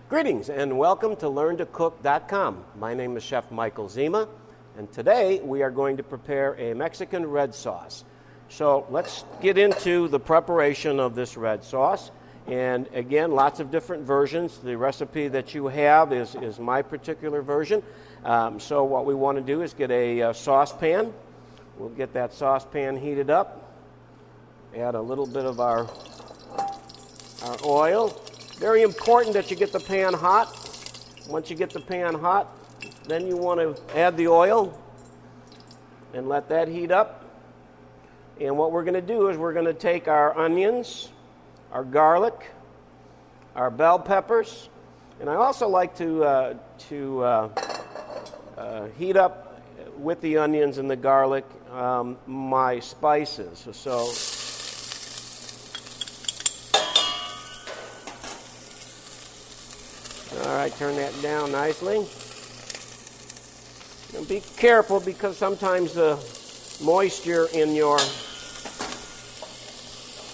Greetings and welcome to LearnToCook.com. My name is Chef Michael Zima, and today we are going to prepare a Mexican red sauce. So let's get into the preparation of this red sauce. And again, lots of different versions. The recipe that you have is my particular version. So what we want to do is get a saucepan. We'll get that saucepan heated up. Add a little bit of our oil. Very important that you get the pan hot. Once you get the pan hot, then you want to add the oil and let that heat up. And what we're going to do is we're going to take our onions, our garlic, our bell peppers, and I also like to heat up with the onions and the garlic my spices. So all right, turn that down nicely. And be careful because sometimes the moisture in your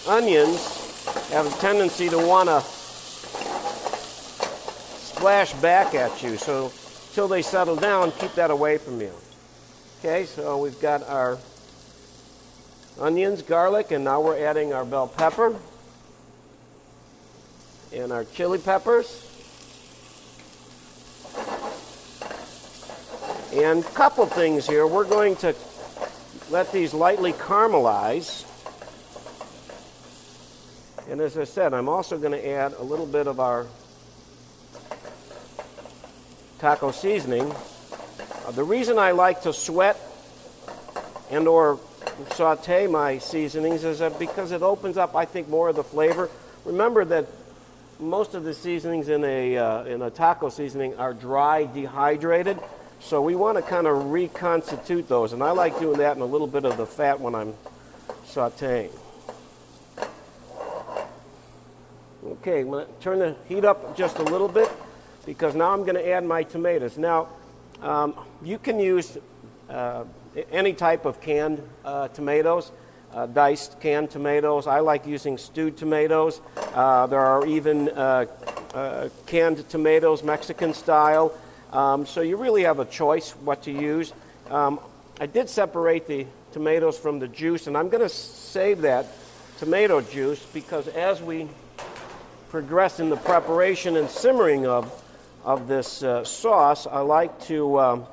onions have a tendency to want to splash back at you. So until they settle down, keep that away from you. Okay, so we've got our onions, garlic, and now we're adding our bell pepper and our chili peppers. And a couple things here. We're going to let these lightly caramelize. And as I said, I'm also going to add a little bit of our taco seasoning. The reason I like to sweat and or saute my seasonings is that because it opens up, I think, more of the flavor. Remember that most of the seasonings in a taco seasoning are dry, dehydrated. So we want to kind of reconstitute those, and I like doing that in a little bit of the fat when I'm sauteing. Okay, I'm going to turn the heat up just a little bit because now I'm going to add my tomatoes. Now, you can use any type of canned tomatoes, diced canned tomatoes. I like using stewed tomatoes. There are even canned tomatoes, Mexican style. So you really have a choice what to use. I did separate the tomatoes from the juice, and I'm going to save that tomato juice because as we progress in the preparation and simmering of this sauce, I like to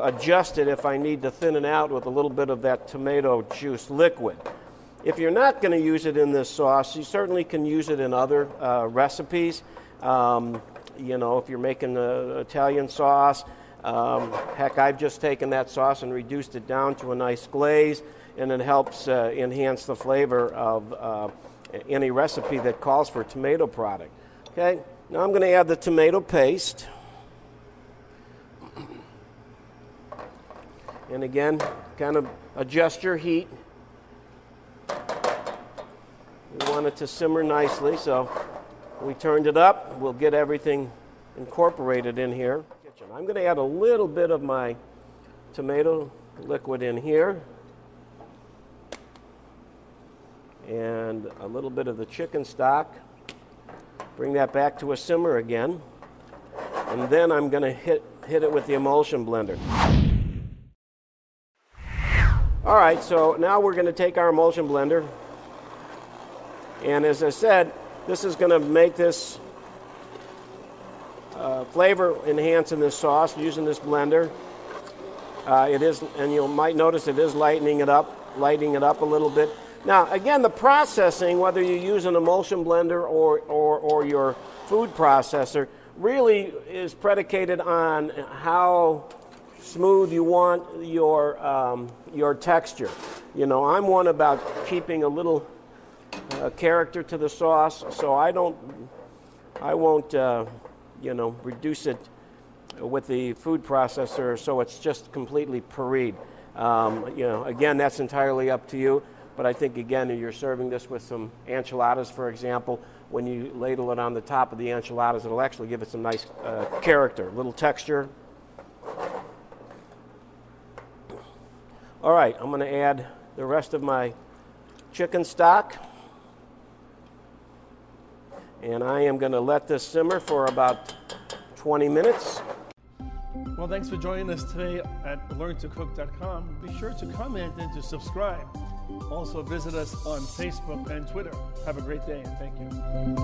adjust it if I need to thin it out with a little bit of that tomato juice liquid. If you're not going to use it in this sauce, you certainly can use it in other recipes. You know, if you're making an Italian sauce, heck, I've just taken that sauce and reduced it down to a nice glaze, and it helps enhance the flavor of any recipe that calls for a tomato product. Okay, now I'm going to add the tomato paste. And again, kind of adjust your heat. We want it to simmer nicely, so we turned it up. We'll get everything incorporated in here. I'm going to add a little bit of my tomato liquid in here and a little bit of the chicken stock. Bring that back to a simmer again. And then I'm going to hit it with the emulsion blender. All right, so now we're going to take our emulsion blender. And as I said, this is going to make this flavor enhance in this sauce using this blender. It is, and you might notice it is lightening it up a little bit. Now, again, the processing, whether you use an emulsion blender or your food processor, really is predicated on how smooth you want your texture. You know, I'm one about keeping a little character to the sauce, so I won't reduce it with the food processor so it's just completely pureed. Again, that's entirely up to you, but I think, again, you're serving this with some enchiladas, for example. When you ladle it on the top of the enchiladas, it'll actually give it some nice character, little texture. All right, I'm going to add the rest of my chicken stock. And I am going to let this simmer for about 20 minutes. Well, thanks for joining us today at learntocook.com. Be sure to comment and to subscribe. Also visit us on Facebook and Twitter. Have a great day and thank you.